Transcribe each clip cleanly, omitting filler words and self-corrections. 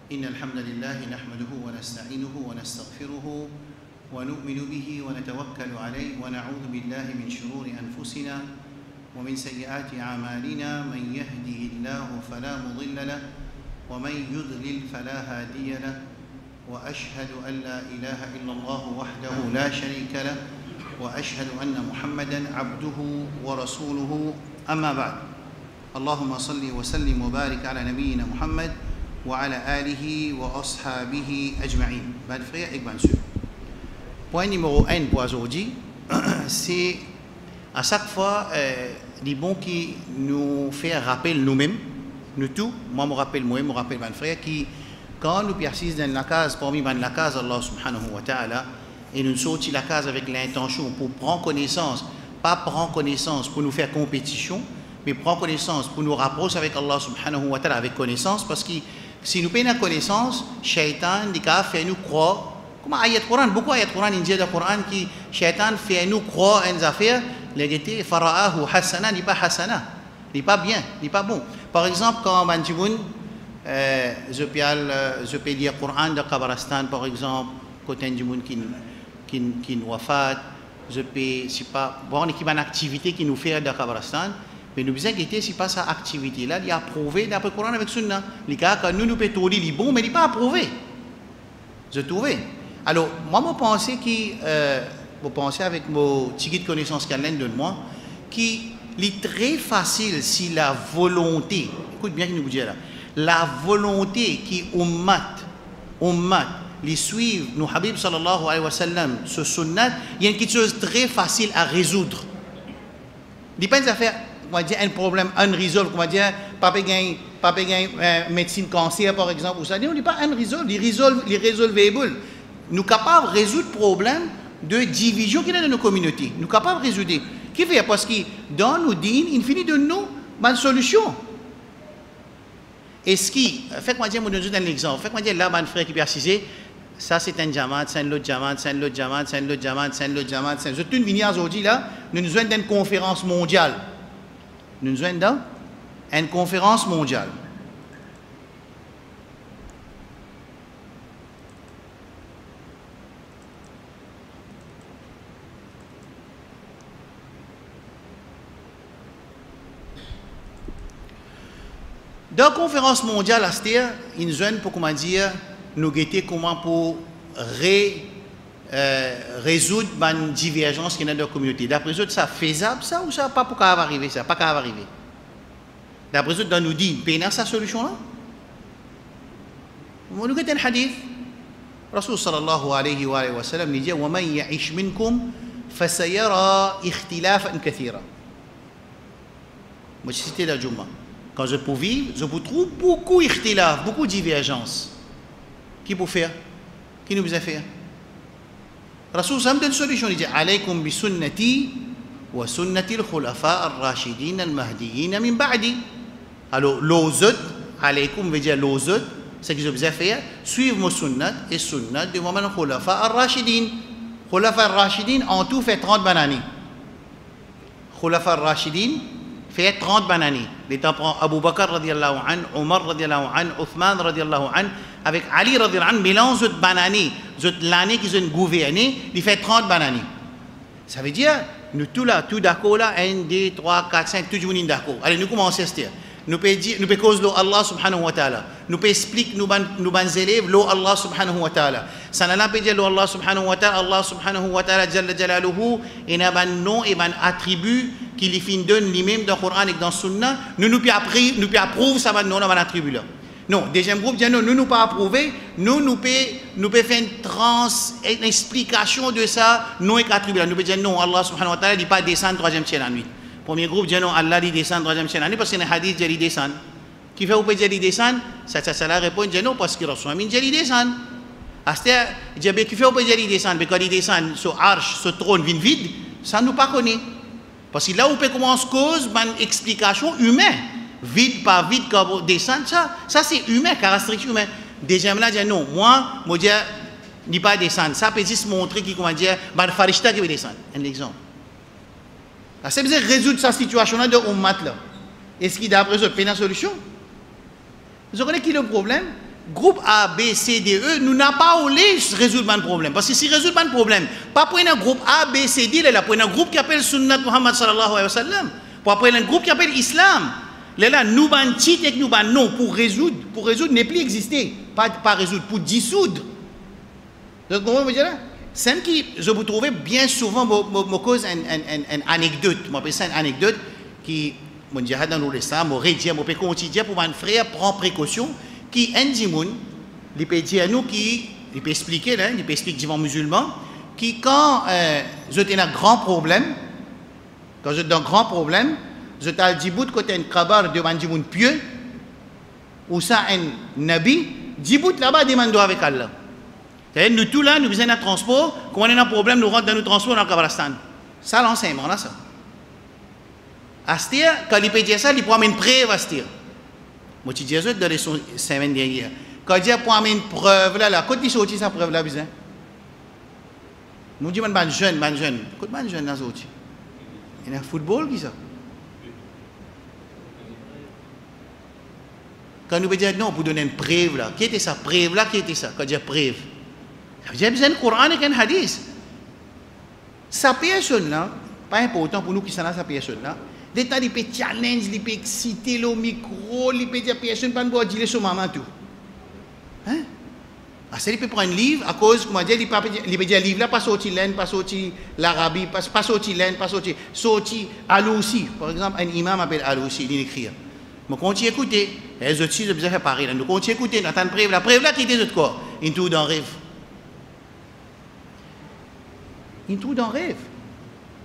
إن الحمد لله نحمده ونستعينه ونستغفره ونؤمن به ونتوكل عليه ونعوذ بالله من شرور أنفسنا ومن سيئات أعمالنا من يهده الله فلا مضل له ومن يضلل فلا هادي له وأشهد أن لا إله إلا الله وحده لا شريك له وأشهد أن محمدا عبده ورسوله أما بعد اللهم صل وسلم وبارك على نبينا محمد وعلى آله وأصحابه أجمعين. Mes frères et bonnes sœurs, point numéro 1 pour aujourd'hui, c'est à chaque fois les bons qui nous fait rappel nous-mêmes, nous tous, moi me rappelle moi-même, me rappelle mes frères, qui quand nous persistons dans la case, parmi la case Allah subhanahu wa ta'ala, et nous sortons la case avec l'intention pour prendre connaissance, pas prendre connaissance pour nous faire compétition, mais prendre connaissance pour nous rapprocher avec Allah subhanahu wa ta'ala avec connaissance, parce que si nous payons la connaissance, Shaitan fait nous croire, comme ayat Quran, beaucoup ayat Quran, il dit dans le Coran que Shaitan fait nous croire en affaires, l'égalité, fara'ahu hasana, n'est pas hasana, n'est pas bien, n'est pas bon. Par exemple, quand on dit, je peux lire le Coran de Kabaristan, par exemple, quand on dit qui nous wafat, je peux, c'est pas, bon, il y a une activité qui nous fait de Kabaristan. Mais nous disons que ce n'est pas cette activité-là, il est approuvé d'après le Coran avec Sunna. Les cas que nous pouvons dire, il est bon, mais il n'est pas approuvé. Je trouve. Alors, moi, je pense que, vous pensez avec mon petit de connaissance qu'elle de moi, qu'il est très facile si la volonté, écoute bien ce que nous disons là, la volonté qui ummat, les suivre, nous, Habib sallallahu alayhi wa sallam, ce sunnat, il y a quelque chose de très facile à résoudre. Il n'y a pas des affaires. On va dire un problème unresolved, on va dire papa gagne médecine cancer par exemple, ou ça dit on dit pas unresolved, il résolvable. Nous capables de résoudre le problème de division qu'il y a dans nos communautés. Nous capables de résoudre. Qui fait parce que dans nos dînes, il finit de nous une solution. Et ce qui, faites-moi dire, moi je donne un exemple. Faites-moi dire là, mon frère qui persiste, ça c'est un jamaat, c'est un autre jamaat, c'est un autre jamaat, c'est un autre jamaat, c'est un autre jamaat. Je suis venu aujourd'hui là, nous avons une conférence mondiale. Nous sommes dans une conférence mondiale. Dans la conférence mondiale, ils nous ont pour comment dire, nous guetter comment pour résoudre une divergence qui est dans la communauté. D'après eux, ça faisable ça ou ça pas pour arriver ça, pas arriver. D'après eux, dans nous dit, pénal sa solution là. Nous avons un hadith. Rasul sallallahu alayhi wa sallam dit wa man ya'ish minkum fasayara ikhtilafan kathira. Moi je cite la Jumma. Quand je peux vivre, je peux trouver beaucoup ikhtilaf, beaucoup de divergences. Qui peut faire? Qui nous a fait? Rasul sallam donne une solution, il dit alaykum bi sunnati wa sunnati al-khulafa ar-rashidin al-mahdiyyin min ba'di. Alors l'ozut, alaykum veut dire l'ozut, c'est que je vous ai fait, suivre mon sunnat et sunnat de Muhammad al-khulafa ar-rashidin. Khulafa ar-rashidin en tout fait 30 bananes. Khulafa ar-rashidin fait 30 bananes. Les temps prend Abu Bakr radiyallahu an, Omar radiyallahu an, Uthman radiyallahu an, avec Ali radiyallahu an, mélange de bananes. L'année qu'ils ont gouverné, il fait 30 bananes. Ça veut dire, nous tous là, tout d'accord là, 1, 2, 3, 4, 5, tout le monde est d'accord. Allez, nous commençons à se dire. Nous pouvons cause Allah subhanahu wa ta'ala. Nous pouvons expliquer nous élèves Allah subhanahu wa ta'ala. Ça n'a pas dit Allah subhanahu wa ta'ala, Allah subhanahu wa ta'ala, jalla jalaluhu, et n'a pas nom et un attribut qui lui fin donne lui-même dans le Coran et dans le Sunna. Nous pouvons approuver ça, non, dans un attribut là. Non, deuxième groupe dit non, nous ne pas approuver, nous pouvons faire une explication de ça, non et attribut là. Nous pouvons dire non, Allah subhanahu wa ta'ala dit pas descendre troisième ciel la nuit. Premier groupe dit non, Allah dit descend troisième ciel la nuit parce qu'il y a un hadith dit descend. Qui fait ou peut dire descend? Ça la réponse dit non parce que Rasul Amin dit descend. C'est-à-dire, il dit qui fait ou peut dire descend? Mais quand il descend, ce arche, ce trône vide, ça nous pas connaît. Parce que là où peut commencer cause, une explication humaine. Vide, pas vide, quand descendre, ça c'est humain, caractéristique humaine. Deuxième là, dit non, moi, je dis, il pas descendre. Ça peut juste montrer qui, comment dire, le farishta qui veut descendre. Un exemple. C'est besoin de résoudre cette situation-là de Ummat là. Est-ce qu'il d'après eux, une solution? Vous connaissez qui est le problème? groupe A, B, C, D, E, nous n'avons pas voulu résoudre le problème. Parce que si résoudre le problème, pas pour un groupe A, B, C, D, là, pour un groupe qui appelle Sunnat Muhammad sallallahu alayhi wa sallam, pour un groupe qui appelle Islam. Là, nous ban titre et nous ban non, pour résoudre n'est plus exister, pas résoudre, pour dissoudre. Donc, comment vous dire là? C'est qui, je vous trouvais bien souvent, me cause une anecdote, je m'appelle ça une anecdote, qui, mon djihad dans l'Islam, mon rédier, mon péché quotidien, pour mon frère, prend précaution, qui un dimoun, il peut dire à nous, il peut expliquer, là, il peut expliquer devant musulmans, qui quand je suis dans un grand problème, je t'ai dit bout côté un kabar de un dimoun pieux, ou ça un nabi, dit bout là-bas demande avec Allah. C'est-à-dire, nous tous là, nous besoin d'un transport, quand on a un problème, nous rentrons dans nos transports dans le Kabalastan. Ça, l'enseignement, là, ça. Astir, quand il peut dire ça, il prend une preuve, Astir. Moi, je dis dans les semaines dernières. Quand il prend une preuve, là, quand il sortit sa preuve, là, besoin. Nous disons, man jeune. Quand man jeune, là, sorti. Il y a un football, qui ça? Quand nous dire non, pour donner une preuve, là. Qui était ça? Preuve, là, qui était ça? Quand il y a preuve. J'ai besoin du Coran et un hadith. Sa personne-là, pas important pour nous qui sont là, sa personne-là, l'état il peut challenge, il peut exciter le micro, il peut dire personne pas de dire sur maman tout. Hein? Ah, ça il peut prendre un livre à cause comment dire, il peut dire livre là pas sorti l'Inde, pas sorti l'Arabie, pas sorti l'Inde, pas sorti Alousi. Par exemple, un imam appelle Alousi, il écrit. Mais quand tu écoutes, les autres choses besoin faire pareil. Nous quand tu écoutes, nous attendons la preuve là qui était de quoi? Une tout dans rêve. Une tout dans rêve.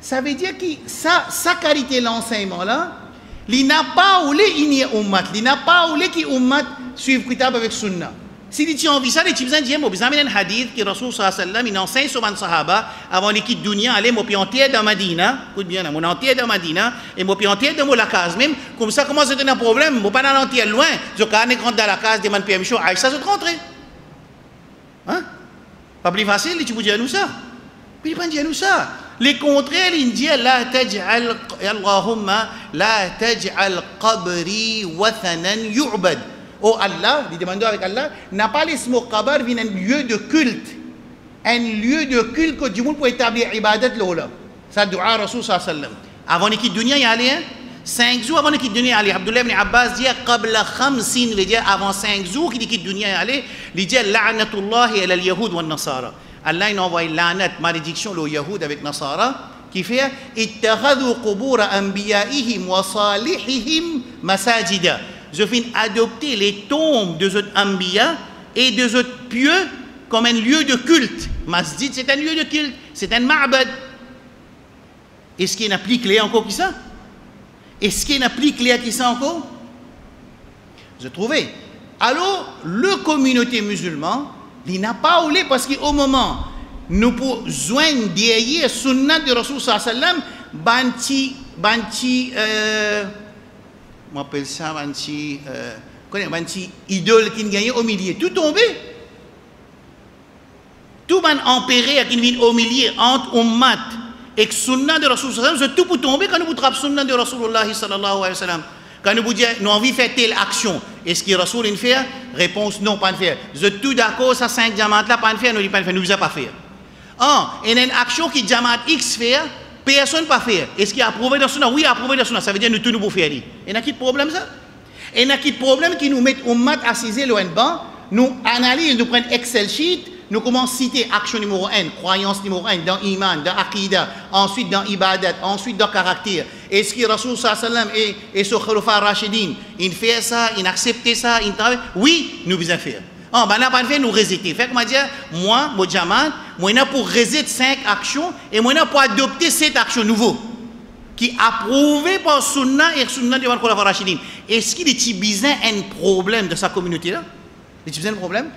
Ça veut dire que sa qualité l'enseignement là, il n'a pas voulu inyer ummat, il n'a pas voulu que ummat suive kitab avec sunna. Si tu as envie ça, tu as besoin de dire, moi, besoin d'un hadith que Rasul sallallahu alayhi wa sallam, il enseigne sur les sahaba avant qu'il quitte dunya, aller moi puis entier dans Madina, écoute bien, mon entier dans Madina et moi puis entier dans la case même, comme ça comment c'est un problème, moi pas dans l'entier loin, je quand rentre dans la case demande PM show, Aïcha se rentrer. Hein? Pas plus facile, tu peux dire nous ça. Puis il pas dire nous ça. Les contraires, il dit la taj'al Allahumma la taj'al qabri wathanan yu'bad. Oh Allah, il demande avec Allah, n'a pas laissé mon qabr un lieu de culte. Un lieu de culte que du monde pour établir ibadat là. Ça dua Rasul sallallahu alayhi wa sallam. Avant qu'il quitte dunya, il y a allé 5 jours avant qu'il quitte dunya, Ali Abdullah ibn Abbas dit qabla 50, il dit avant 5 jours qu'il quitte dunya, allé, il dit la'natullahi ala al-yahud wa an-nasara. Allah il envoie l'anat, malédiction aux Yahoud avec Nasara, qui fait ittakhadhu qubur anbiya'ihim wa salihihim masajida. Je viens adopter les tombes de ces anbiya et de ces pieux comme un lieu de culte. Masjid, c'est un lieu de culte, c'est un ma'bad. Est-ce qu'il y a plus clair encore que ça? Est-ce qu'il y a plus clair que ça encore? Je trouvais. Alors, la communauté musulmane, il n'a pas oublié parce qu'au moment nous pouvons joindre derrière sunnat de Rasul sallallahu alayhi wa sallam, banti on appelle ça banti idole qui gagne au milieu, tout tombé. Tout ban empéré qui vient au milieu entre ummat et sunnat de Rasul sallallahu alayhi wa sallam, tout pour tomber quand nous trappe sunnat de Rasulullah sallallahu alayhi wa sallam. Quand nous vous disons, nous avons envie de faire telle action, est-ce que Rasoul une fait? Réponse non, pas de faire. Je suis tout d'accord, ça 5 diamants là, pas de faire, nous ne pas de faire, nous ne pas faire. Il y a une action qui diamant X fait, personne ne pas faire. Est-ce qu'il a approuvé dans son? Oui, approuvé dans son. Ça veut dire nous tous nous pouvons faire. Il y a qui de problème ça? Il y a qui de problème qui nous met au mat assisé le banc, nous analysons, nous prenons Excel sheet, nous commençons à citer action numéro 1, croyance numéro 1 dans Iman, dans Aqidah, ensuite dans Ibadat, ensuite dans caractère. Est-ce que Rasul sallallahu alayhi wa sallam et ce Khalifa Rashidin, il fait ça, il accepte ça, il travaille? Oui, nous devons faire. Ben là, pas de faire, nous résister. Fait que moi, dire, moi, mon Jamal, moi, je pour résister 5 actions et moi, je pour adopter 7 actions nouveaux qui approuvées par Sunna et Sunna de Khalifa Rashidin. Est-ce qu'il y a un problème de sa communauté-là? Il y a un problème?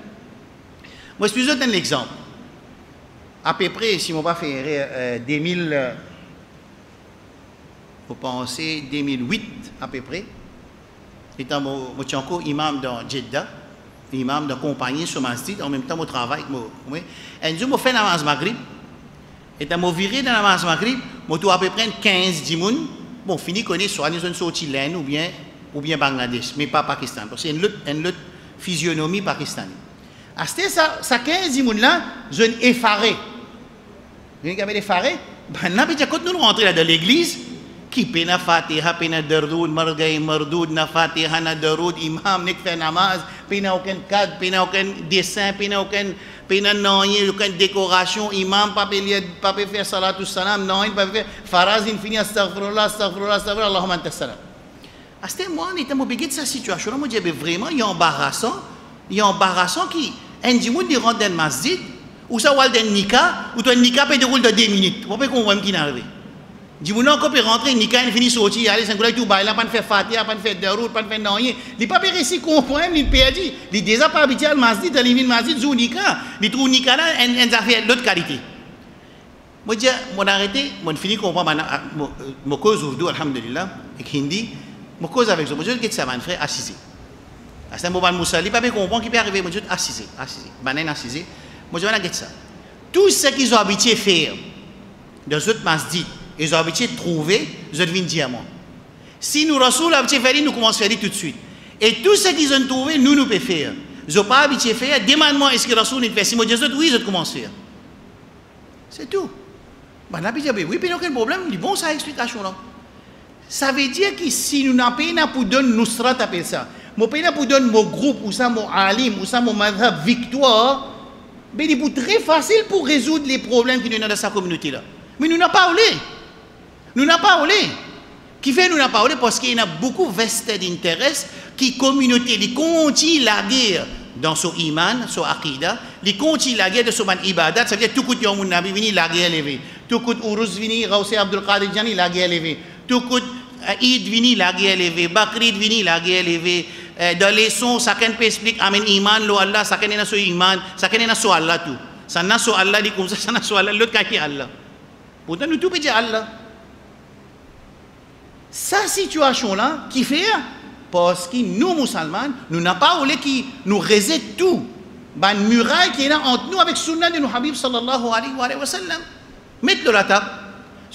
Moi, je peux vous donner l'exemple. À peu près, si on va faire 2000, vous pensez 2008 à peu près, étant moi encore imam dans Jeddah, imam de compagnie sur masjid, en même temps je travaille. Un jour, je fais la namaz maghrib, et je viré dans la namaz maghrib, je trouve à peu près 15 dimoun, bon, fini connaître soit nous sommes sortis l'Inde ou bien Bangladesh, mais pas Pakistan, parce qu'il y a une lutte physionomie pakistani. À ce ça, ça 15 moun là, je suis effaré. Vous avez effaré? Ben, quand nous rentrons dans l'église, qui pena fatiha, pena dardoud, margay mardoud, na fatiha, na dardoud, imam, nek fait namaz, pena aucun cadre, pena aucun dessin, pena aucun, pena non, aucun décoration, imam, pas faire salatul salam, non, pas faire faraz infini, astaghfirullah, astaghfirullah, astaghfirullah, Allahumma anta salam. À ce moment, on était obligé de cette situation. Moi, je dis vraiment, il y a embarrassant qui, un dimoun qui rentre dans le masjid, ou ça va dans le nika, ou toi le nika peut dérouler de 2 minutes. Vous pouvez comprendre qui est arrivé. Dimoun encore peut rentrer, nika il finit sortir, aller sans tout bail, là pas faire fatiha, pas faire darout, pas faire rien. Il pas réussi comprendre, il perdu. Il déjà pas habitué al masjid, dans le masjid zou nika, il trouve nika là, en a fait l'autre qualité. Moi dis, mon arrêté, mon fini comprendre mon cause urdu alhamdulillah, avec hindi, mon cause avec ça. Moi je dis que ça va frère assisé. À ce moment Moussa, il pas comprendre qui peut arriver, moi je dis assisé. Banen assisé. Moi je vais dire ça. Tout ce qu'ils ont habitué à faire dans d'autres masjid, ils ont habitué de trouver, ils ont devenu diamant. Si nous Rasoul habitué à faire, nous commençons à faire tout de suite. Et tout ce qu'ils ont trouvé, nous pouvons faire. Ils n'ont pas habitué à faire, demande-moi est-ce que Rasoul fait. Si moi je dis oui, je commence à faire. C'est tout. Ben, on a dit oui, puis il n'y a aucun problème, il bon ça explication là. Ça veut dire que si nous n'avons pas pour donner nous sera appelle ça. Moi pas pour donner mon groupe ou ça mon alim ou ça mon madhab victoire. Mais il est très facile pour résoudre les problèmes qui nous ont dans sa communauté là. Mais nous n'avons pas parlé. Nous n'avons pas parlé. Qui fait nous n'avons pas parlé parce qu'il y a beaucoup vested interest qui communauté, qui continue la guerre dans son iman, son aqida, qui continue la guerre de son ibadat, ça veut dire tout coup Yawmun Nabi vini la guerre levée, tout coup Uruz vini, Ghawsi Abdul Qadir Jani la guerre levée, tout coup Eid vini la guerre levée, Bakrid vini la guerre levée. Dans les sons, chacun peut expliquer Amen Iman, lo Allah, chacun est dans son Iman, chacun est dans son Allah tout. Ça n'a son Allah, dit comme ça n'a son Allah, l'autre qui est Allah. Pourtant, nous tout peut dire Allah. Cette situation-là, qui fait, parce que nous, musulmans, nous n'avons pas voulu qui nous réside tout. Une muraille qui est là entre nous avec Sunna de nos Habib sallallahu alayhi wa sallam. Mettez-le la table.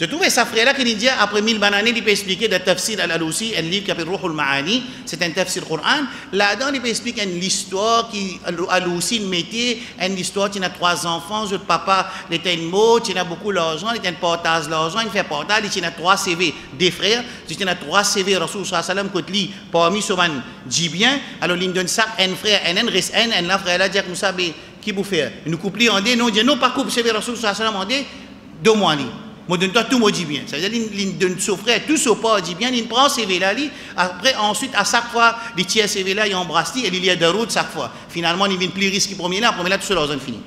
Je trouvais ça frère là qui dit après 1000 années il peut expliquer le tafsir al-Alousi, un livre qui s'appelle Ruhul Ma'ani, c'est un tafsir Coran. Là-dedans il peut expliquer une histoire qui al-Alousi mettait, une histoire qui a 3 enfants, le papa il était mort, il a beaucoup d'argent, il était un portage d'argent, il fait portage, il a 3 CV des frères, il a 3 CV Rasoul sallallahu alayhi wa sallam côté lui parmi ceux dit bien, alors il donne ça un frère, un la frère là dit comme ça qui vous fait nous couper en deux, non dit non pas coupe CV Rasoul sallallahu alayhi wa sallam en deux mois li. Moi donne toi tout moi dit bien. Ça veut dire qu'il donne son frère tout son pas dit bien, il prend CV là après ensuite à chaque fois il tire CV là il embrasse et il y a de route chaque fois. Finalement il vient plus risque premier là tout seul dans fini.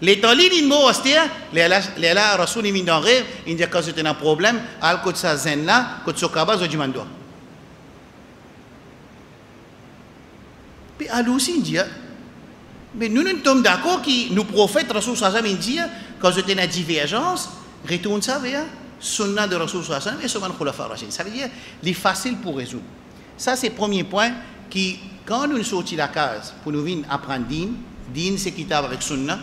Les temps il mot austère, les là Rasoul il vient dans rêve, il dit quand c'est un problème, al côté sa zen là, côté son kaba zo dimando. Puis al aussi il dit mais nous sommes d'accord que nous prophètes Rasoul sallallahu alayhi wa sallam dit quand je une divergence, retourne ça vers Sunna de Rasoul sallallahu alayhi wa sallam et Sunna Khulafa Rashid. Ça veut dire qu'il est facile pour résoudre. Ça c'est le premier point qui, quand nous sortons de la case pour nous venir apprendre Din, Din c'est Kitab avec Sunna,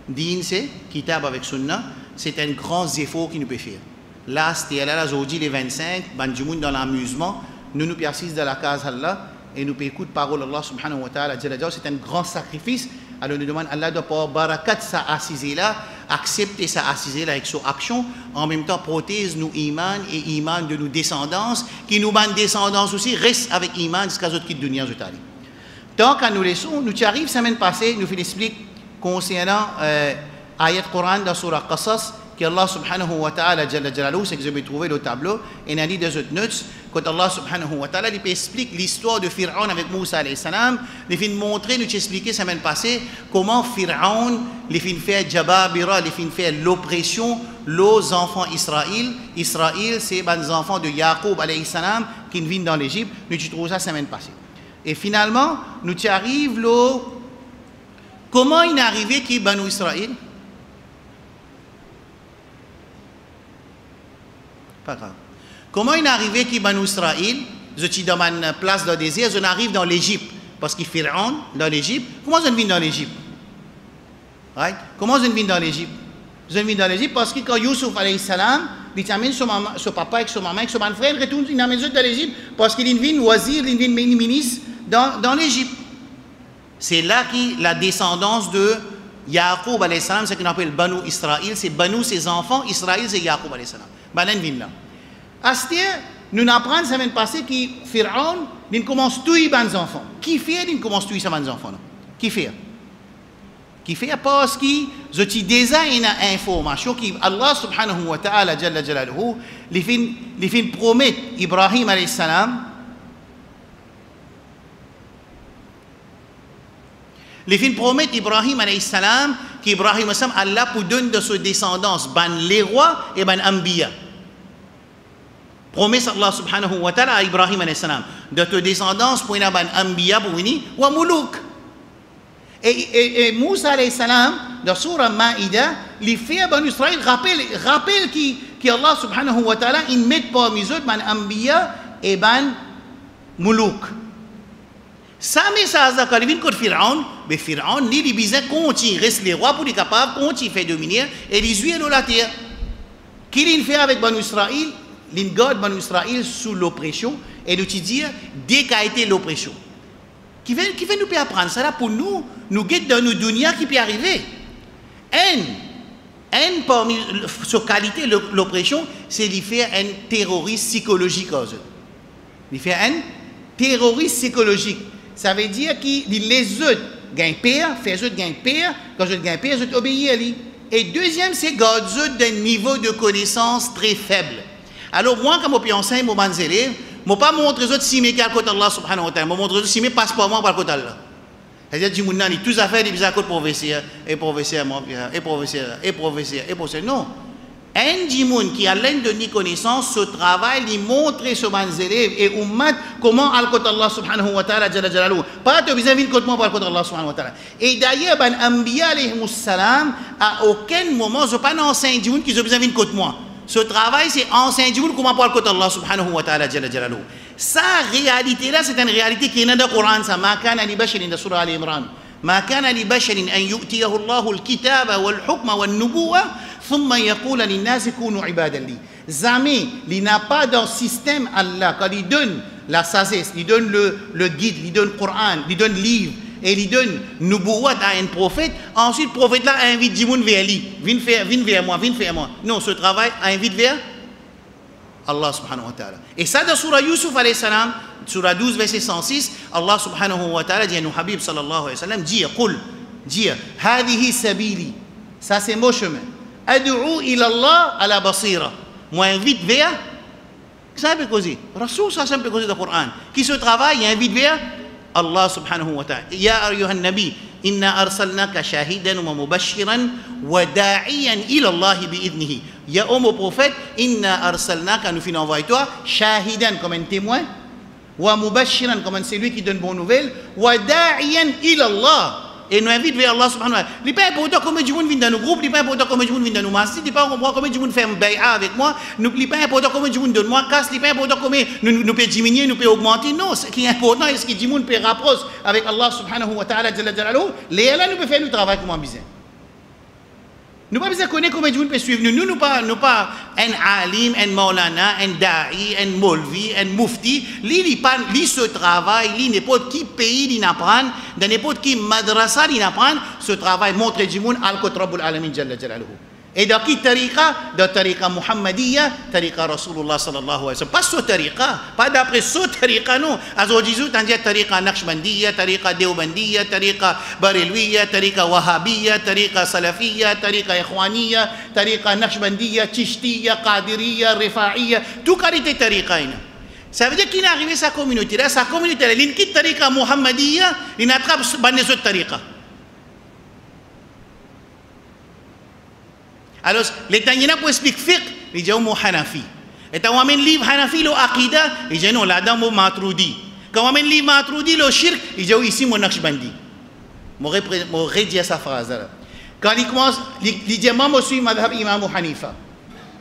Din c'est Kitab avec Sunna, c'est un grand effort qu'il nous peut faire. Là, c'était là aujourd'hui les 25, Banjimoun dans l'amusement, nous persistons dans la case Allah et nous écoutons parole Allah subhanahu wa ta'ala. C'est un grand sacrifice. Alors nous demandons Allah de pouvoir barakat sa assise là, accepter sa assise là avec son action, en même temps protège nous iman et iman de nos descendance, qui nous ban descendance aussi reste avec iman jusqu'à ce que dunya je t'arrive. Tant qu'à nous laissons, nous y arrivons semaine passée, nous explique concernant ayat Coran dans surah Qasas que Allah subhanahu wa ta'ala jalla jalaluhu, c'est que je vais trouver le tableau et on a dit des autres notes quand Allah subhanahu wa ta'ala il explique l'histoire de Pharaon avec Moussa alayhi salam, il fait montrer, nous expliquer semaine passée comment Pharaon il fait faire jababira, il fait faire l'oppression aux enfants Israël. Israël c'est les enfants de Yaqub alayhi salam qui viennent dans l'Égypte. Nous trouvons ça semaine passée. Et finalement, nous y arrivons là comment il est arrivé qui Banu Israël. Pas grave. Comment il est arrivé qu'il Banu Israël, je suis dans ma place dans le désert, je arrive dans l'Égypte, parce qu'il fait Pharaon dans l'Égypte. Comment je viens dans l'Égypte? Right? Comment je viens dans l'Égypte? Je viens dans l'Égypte parce que quand Youssouf alayhi salam, il amène son papa avec son maman, avec son frère, il retourne dans l'Égypte parce qu'il vient wazir, il vient ministre dans l'Égypte. C'est là que la descendance de Yaqub alayhi salam, c'est ce qu'on appelle Banu Israël, c'est Banu ses enfants, Israël c'est Yaqub alayhi salam. Banen vin là. Astir, nous apprenons semaine passée que Pharaon, il commence à tuer les enfants. Qui fait il commence à tuer ses enfants? Qui fait? Qui fait parce que je te déjà une information que Allah subhanahu wa ta'ala jalla jalaluhu les fin promet Ibrahim alayhi salam. Les fins promet Ibrahim alayhi salam qu'Ibrahim alayhi salam Allah pour donner de sa descendance ban les rois et ban ambiya. Promesse Allah subhanahu wa ta'ala à Ibrahim alayhi salam de ta descendance pour une ban ambiya pour venir wa muluk. Et Moussa alayhi salam dans surah Maïda les fait ban Israël rappelle que Allah subhanahu wa ta'ala il met parmi eux ban ambiya et ban muluk. Ça mais ça quand il vient contre Pharaon, mais Pharaon ni les besoin continue reste les rois pour les capables continue faire dominer et les huiles la terre. Qu'il fait avec Banu Israël, il garde Banu Israël sous l'oppression et nous dire dès qu'a été l'oppression. Qui fait nous peut apprendre ça là pour nous guette dans nos dunya qui peut arriver. Un parmi sa qualité l'oppression, c'est de faire un terroriste psychologique aux autres. Il fait un terroriste psychologique. Ça veut dire que les autres gagnent peur, fait les autres gagnent peur, quand je gagne peur, les autres obéissent à lui. Et deuxième, c'est garder les autres d'un niveau de connaissance très faible. Alors moi, quand je enseigne aux élèves, je ne vais pas montrer les autres si mes côté Allah subhanahu wa ta'ala, je vais montrer les autres si mes passeport moi par côté Allah. C'est-à-dire que les tous affaires des bizarres côté professeur, et professeur, et professeur, et professeur, et professeur. Non. Un dimoun qui a l'aide de ni connaissance, ce travail, il montre sur mes élèves et ummat comment al-Qot Allah subhanahu wa ta'ala jalla jalaluhu. Pas de besoin de comment par al-Qot Allah subhanahu wa ta'ala. Et d'ailleurs, ben Anbiya alayhimus salam, à aucun moment, je ne pas enseigne dimoun qui ont besoin de côté moi. Ce travail, c'est enseigner dimoun comment par al-Qot Allah subhanahu wa ta'ala jalla jalaluhu. Sa réalité là, c'est une réalité qui est dans le Coran, ça. Ma kana li basharin dans surah Al-Imran. Ma kana li basharin an yu'tiyahu Allahu al-kitaba wal-hukma wan-nubuwwa. Jamais, il n'a pas dans le système Allah, quand il donne la sagesse, il donne le guide, il donne le Coran, il donne le livre, et il donne Nubuwat à un prophète, ensuite le prophète là invite du monde vers lui, viens vers moi, viens vers moi. Non, ce travail invite vers Allah subhanahu wa ta'ala. Et ça dans surah Yusuf alayhi salam, surah 12 verset 106, Allah subhanahu wa ta'ala dit à nous Habib sallallahu alayhi wa sallam, dis, hadihi sabili, ça c'est mon chemin. Ad'u ila Allah ala basira. Moi invite vers ça peut causer. Rasoul ça peut causer dans le Coran. Qui se travaille invite vers Allah subhanahu wa ta'ala. Ya ayyuhan nabi inna arsalnaka shahidan wa mubashiran wa da'iyan ila Allah bi'idnihi. Ya homme prophète inna arsalnaka nous fin envoyer toi shahidan comme un témoin wa mubashiran comme un celui qui donne bonne nouvelle wa da'iyan ila Allah. Et nous invite vers Allah subhanahu wa ta'ala. Il n'est pas important combien de monde vient dans nos groupes, il n'est pas important combien de monde vient dans nos masses, il n'est pas important combien de monde fait un bay'a avec moi, il n'est pas important combien de monde donne moi casse, il n'est pas important combien nous peut diminuer, nous peut augmenter. Non, ce qui est important, est ce que du monde peut rapprocher avec Allah subhanahu wa ta'ala, les là nous peut faire le travail comme on besoin. Nous ne pouvons pas connaître comment Dieu peut suivre nous. Nous ne pas un alim, un maulana, un da'i, un molvi, un mufti. Lui ce travail, lui n'importe qui pays il apprend, dans n'importe qui madrasa il apprend, ce travail montre du monde al-Qot Rabbul Alamin jalla jalaluhu. Et dans qui tariqa? Dans tariqa Muhammadiyya, tariqa Rasulullah sallallahu alayhi wa sallam. Pas ce tariqa, pas d'après ce tariqa non. Azawajizou t'en dit tariqa Naqshbandiyya, tariqa Deobandiyya, tariqa Barelwiyya, tariqa Wahhabiyya, tariqa Salafiyya, tariqa Ikhwaniyya, tariqa Naqshbandiyya, Tishtiyya, Qadiriyya, Rifa'iyya, tout qualité tariqa. Ça veut dire qu'il est arrivé sa communauté là, il quitte tariqa Muhammadiyya, il attrape les autres tariqa. Alors, les Tanyana pour expliquer fiqh, ils disent au Hanafi. Et quand on amène le livre Hanafi, le Aqida, ils disent non, là-dedans, au Matroudi. Quand on amène le livre Matroudi, le Shirk, ils disent ici, mon Naqshbandi. Je redis sa phrase là. Quand il commence, il dit moi, je suis madhab Imam Hanifa.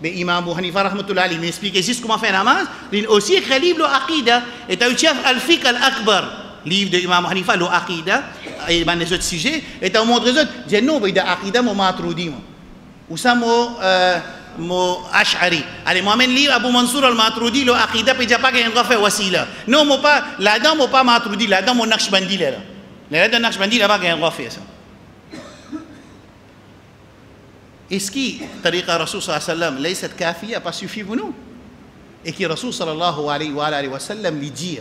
Mais Imam Hanifa, rahmatullah, il m'explique ici comment faire namaz. Il aussi écrit le livre le Aqida. Et tu as eu Al-Fiqh Al-Akbar, livre de Imam Hanifa, le Aqida, et les autres sujets. Et tu as montré les autres, il dit non, il y a Aqida, mon Matroudi. Ou ça, mo Ash'ari. Allez, moi même livre Abu Mansour al-Maturidi le aqida pe pas qu'il doit faire wasila. Non, moi pas là-dedans moi pas Maturidi, là-dedans mon Naqshbandi là. Là-dedans Naqshbandi là pas qu'il doit faire ça. Est-ce que tariqa Rasul sallallahu alayhi wa sallam laysat kafiya pas suffit pour nous? Et que Rasul sallallahu alayhi wa sallam lui dit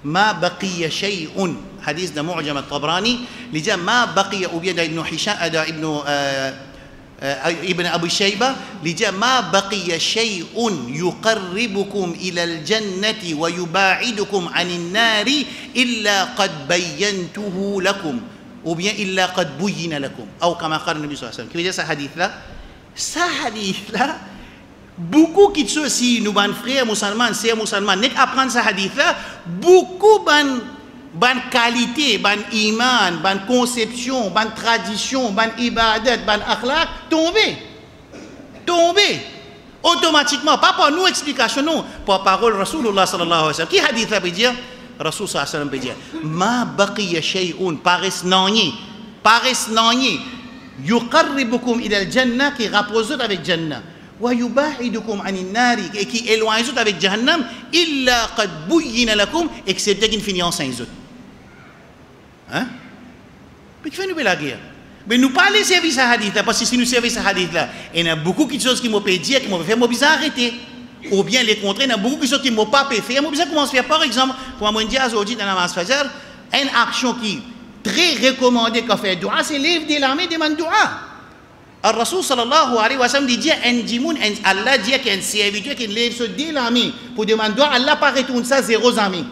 ما بقي شيء حديث ده معجم الطبراني لجاء ما بقي أبيد ابن حشام ابن أبي شيبة لجاء ما بقي شيء يقربكم إلى الجنة ويباعدكم عن النار إلا قد بينته لكم ou bien إلا قد بين لكم أو كما قال النبي صلى الله عليه وسلم. Qui veut dire ce hadith-là? Ce hadith-là, beaucoup qui sont si nous ban frères musulmans, sœurs musulmans, n'est apprendre ce hadith-là, beaucoup ban qualité, ban iman, ban conception, ban tradition, ban ibadat, ban akhlaq, tombé. Automatiquement, pas par nous explication, non, par parole Rasulullah sallallahu alayhi wa sallam. Qui hadith-là veut dire? Rasul sallallahu alayhi wa sallam veut dire, ma baqiya shay'un, pares nanyi, yuqarribukum ila al-jannah, qui rapproche avec Jannah. ويباعدكم عن النار et qui éloigne les autres avec Jahannam إلا قد بين لكم excepté qu'il finit en 5 autres. Hein? Mais qui fait nous la guerre? Mais nous pas les services à hadith là, parce que si nous servons à hadith là, il y a beaucoup de choses qui m'ont fait dire, qui m'ont fait bizarre arrêter. Ou bien les contraires, il y a beaucoup de choses qui m'ont pas fait. Moi bizarre comment se faire par exemple, pour moi dire aujourd'hui dans la namaz fajr, une action qui très recommandée qu'on fait dua, c'est lever de l'armée demande dua. الرسول صلى الله عليه وسلم dit Allah dit qu'il y a un serviteur qui lève ce dès l'ami pour demander à Allah pas retourner ça 0 amis.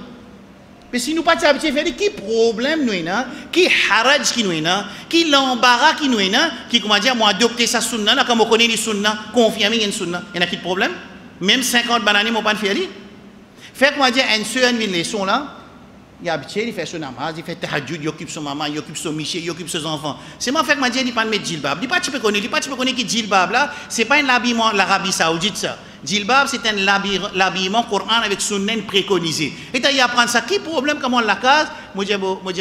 Mais si nous pas habitués à faire qui problème nous là, qui haraj qui nous là, qui l'embarras qui nous là, qui comment dire moi adopter sa sunna là comme on connaît les sunna, confirmer une sunna, il y a qui problème? Même 50 bananes m'ont pas faire. Fait comment dire une seule une leçon là. Il est habitué, il fait son namaz, il fait tahajjud, il occupe son maman, il occupe son miché, il occupe ses enfants. C'est moi fait que m'a dit, il pas de mettre djilbab. Il pas tu peux connaître que djilbab là, c'est pas un habillement l'Arabie Saoudite ça. Djilbab c'est un habillement Coran avec sunna préconisé. Et tu apprendre ça, qui problème comment la case? Moi dis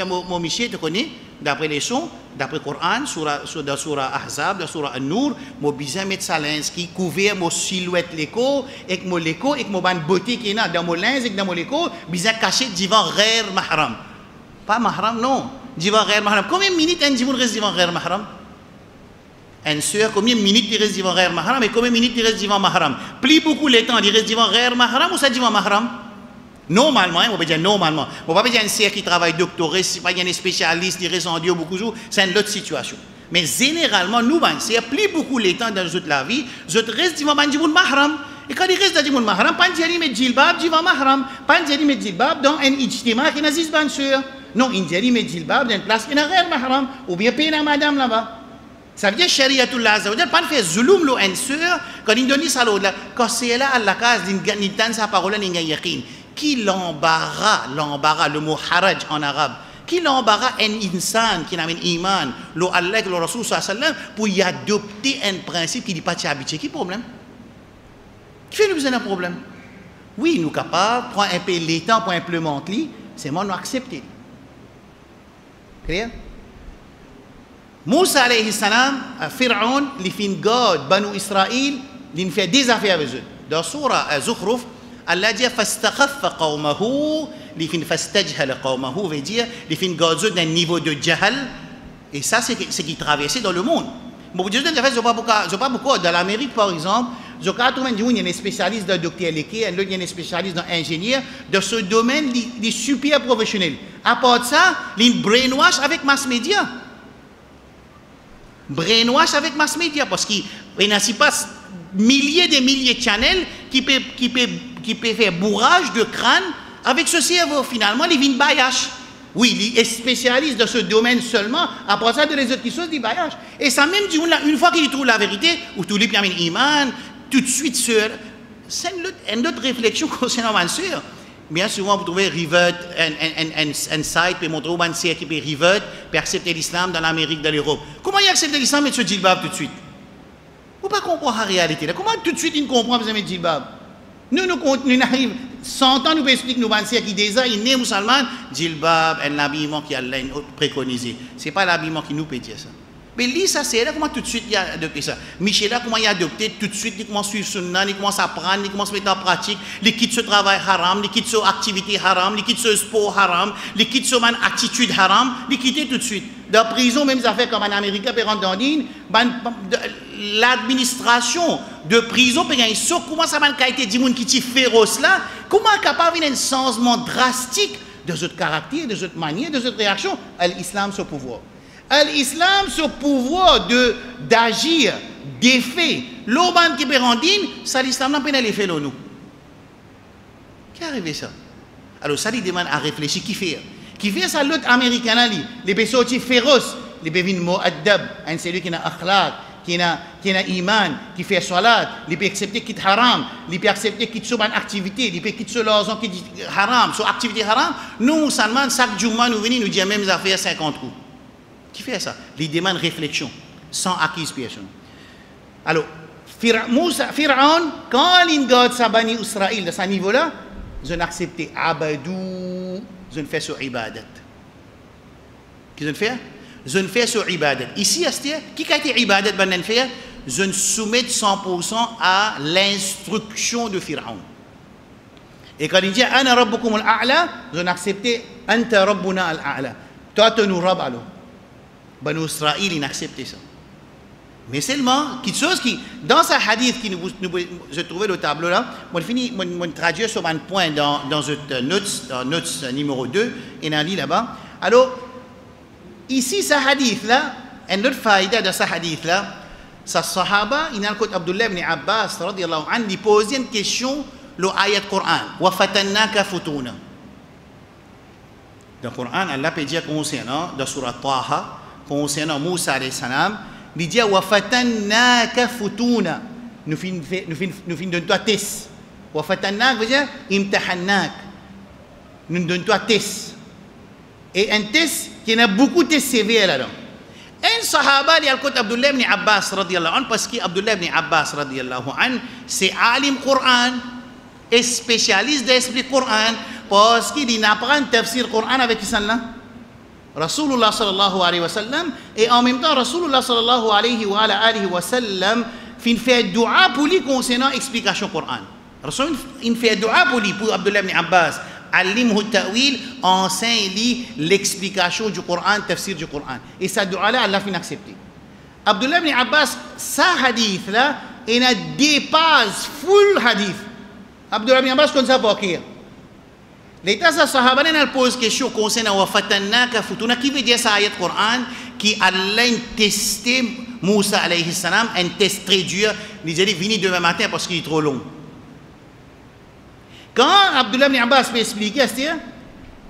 mon miché tu connais d'après les sons, d'après Coran, dans surah Ahzab, dans surah An-Nur, moi besoin mettre ça linge qui couvert mon silhouette l'écho et mon l'écho et mon ban beauté qui est dans mon linge et dans mon l'écho, besoin cacher divan ghair mahram. Pas mahram non, divan ghair mahram. Combien de minutes un divan reste divan ghair mahram? Un sœur combien de minutes il reste divan ghair mahram et combien de minutes il reste divan mahram? Plus beaucoup le temps, il reste divan ghair mahram ou ça divan mahram? Normalement, on peut dire normalement. On ne peut pas dire un sœur qui travaille doctoré, si pas un spécialiste, il reste en Dieu beaucoup de jours, c'est une autre situation. Mais généralement, nous, c'est plus beaucoup le temps dans la vie, je reste divan mahram. Et quand il reste dans divan mahram, pas dire met djilbab divan mahram, pas dire met djilbab dans un ijtima qui n'existe pas sœur. Non, il dit met djilbab dans une place qui n'a rien mahram ou bien payer la madame là-bas. Ça veut dire Shariatullah Azza wa Jalla pas faire zulum lo en sœur quand il donne ça là quand c'est là à la case il donne sa parole il y a yaqin. Qui l'embarras, le mot haraj en arabe, qui l'embarras un insan qui n'a pas iman, le Allah et le Rasul sallallahu alayhi wa sallam pour y adopter un principe qui n'est pas habitué. Qui problème? Qui fait nous besoin d'un problème? Oui, nous sommes capables de prendre un peu le temps pour implémenter, c'est moi nous accepter. Clair? Moussa alayhi salam, Pharaon, les fins God, Banu Israël, il fait des affaires avec eux. Dans surah Zukhruf, Allah dit fastakhaffa qawmahu li fin fastajhala qawmahu veut dire li fin gozo d'un niveau de jahal et ça c'est ce qui traversait dans le monde. Bon je pas beaucoup dans l'Amérique par exemple, je crois tout le monde il y a des spécialistes dans docteur Leke, il y a des spécialistes dans ingénieur dans ce domaine des super professionnels. À part de ça, il brainwash avec mass media. Brainwash avec mass media parce qu'il n'y a pas milliers de channels qui peut faire bourrage de crâne avec ce cerveau. Finalement, il vient baillage. Oui, il est spécialiste dans ce domaine seulement. Après ça, de les autres qui sont, il baillage. Et ça même dit, une fois qu'il trouve la vérité, ou tout le monde a iman, tout de suite, c'est une autre réflexion concernant ma soeur. Bien souvent, vous trouvez revert, un site, puis montrer où un sœur qui peut revert, puis accepter l'islam dans l'Amérique, dans l'Europe. Comment il accepte l'islam et ce djilbab tout de suite? Vous ne comprenez pas la réalité. Comment tout de suite il comprend que vous avez djilbab? Nous arrivons, 100 ans, nous expliquons nous qui déjà, il est musulman, djilbab, un habillement qui a préconisé. Ce n'est pas l'habillement qui nous peut dire ça. Mais lui, ça c'est là comment tout de suite il a adopté ça. Michel là comment il a adopté tout de suite, il commence à suivre sunna, il commence à apprendre, il commence à mettre en pratique, il quitte ce travail haram, il quitte ce activité haram, il quitte ce sport haram, il quitte ce attitude haram, il quitte tout de suite. Dans la prison, même affaires comme en Amérique, per randondine, l'administration de prison, comment ça va été dit moun qui est féroce là, comment capable d'un changement drastique de votre caractère, de votre manière, de votre réaction à l'islam sur pouvoir. L'islam, ce pouvoir d'agir, d'effet, l'oban qui pérandine, ça l'islam n'a pas l'effet là nous. Qui est arrivé ça? Alors ça lui demande à réfléchir, qui fait? Qui fait ça l'autre américain là, les personnes qui féroces, les personnes mu'addab, un celui qui a akhlaq, qui a iman, qui fait salat, il peut accepter qu'il est haram, il peut accepter qu'il est une activité, il peut quitter l'argent qui est haram, sur activité haram, nous musulmans, chaque jour nous venons nous dire même affaires 50 coups. Qui fait ça? Il demande réflexion, sans acquisition. Alors, Pharaon, quand il garde sa bani Israël de ce niveau-là, ils ont accepté abadou, ils ont fait sur ibadat. Qu'est-ce qu'ils ont fait? Ils ont fait sur ibadat. Ici, qui a été ibadat, ils ont soumis 100% à l'instruction de Pharaon. Et quand il dit Ana rabbukum al-a'la, ils ont accepté Anta rabbuna al-a'la. Toi, tu nous rabb alors. Banu Israël, il a accepté ça. Mais seulement, quelque chose qui, dans ce hadith qui je trouvais le tableau là, je traduis sur un point dans notre notes numéro 2, et on a dit là-bas. Alors, ici, ce hadith là, un autre faïda de ce hadith là, ce sahaba, il y a un côté Abdullah ibn Abbas, radiyallahu anhu, il pose une question, le ayat Coran, wa fatannaka futuna. Dans le Coran, Allah peut dire concernant, dans Surah Taha, concernant Moussa alayhi salam, il dit wa fatannaka futuna. Nous fin de toi test. Wa fatannak veut dire imtahannak. Nous donne toi test. Et un test qui a beaucoup de tests sévères là-dedans. Un sahaba il y a le côté Abdullah ibn Abbas radiyallahu anhu parce que Abdullah ibn Abbas radiyallahu anhu c'est alim Coran et spécialiste d'esprit Coran parce qu'il apprend tafsir Coran avec qui ça là? Rasulullah sallallahu alayhi wa sallam et en même temps Rasulullah sallallahu alayhi wa sallam fait dua pour lui concernant l'explication Coran. Rasul il fait dua pour lui pour Abdullah ibn Abbas alimhu ta'wil enseigne l'explication du Coran, tafsir du Coran et sa dua là Allah fin accepté. Abdullah ibn Abbas sa hadith là il a dépasse full hadith. Abdullah ibn Abbas comme ça pour qui? L'état sa sahaba ne pose question concernant wa fatannaka futuna qui veut dire ça ayat Coran qui Allah testé Moussa alayhi salam un test très dur il dit venez demain matin parce qu'il est trop long. Quand Abdullah ibn Abbas peut expliquer c'est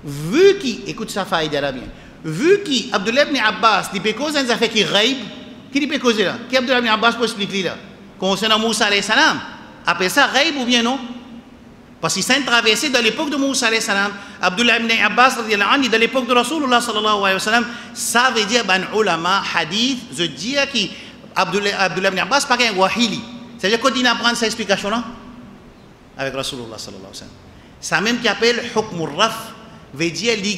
vu qui écoute ça faïda là bien vu qui Abdullah ibn Abbas il peut causer un affaire qui raib qui il peut causer là qui Abdullah ibn Abbas peut expliquer là concernant Moussa alayhi salam après ça raib ou bien non? Parce qu'il s'est traversé dans l'époque de Moussa alayhi salam. Abdullah ibn Abbas radiyallahu anhu dans l'époque de Rasulullah sallallahu alayhi wa sallam. Ça veut dire ban ulama hadith je dis que Abdullah ibn Abbas pas un wahili. C'est-à-dire quand il apprend cette explication là avec Rasulullah sallallahu alayhi wa sallam. Ça même qui appelle hukm raf veut dire li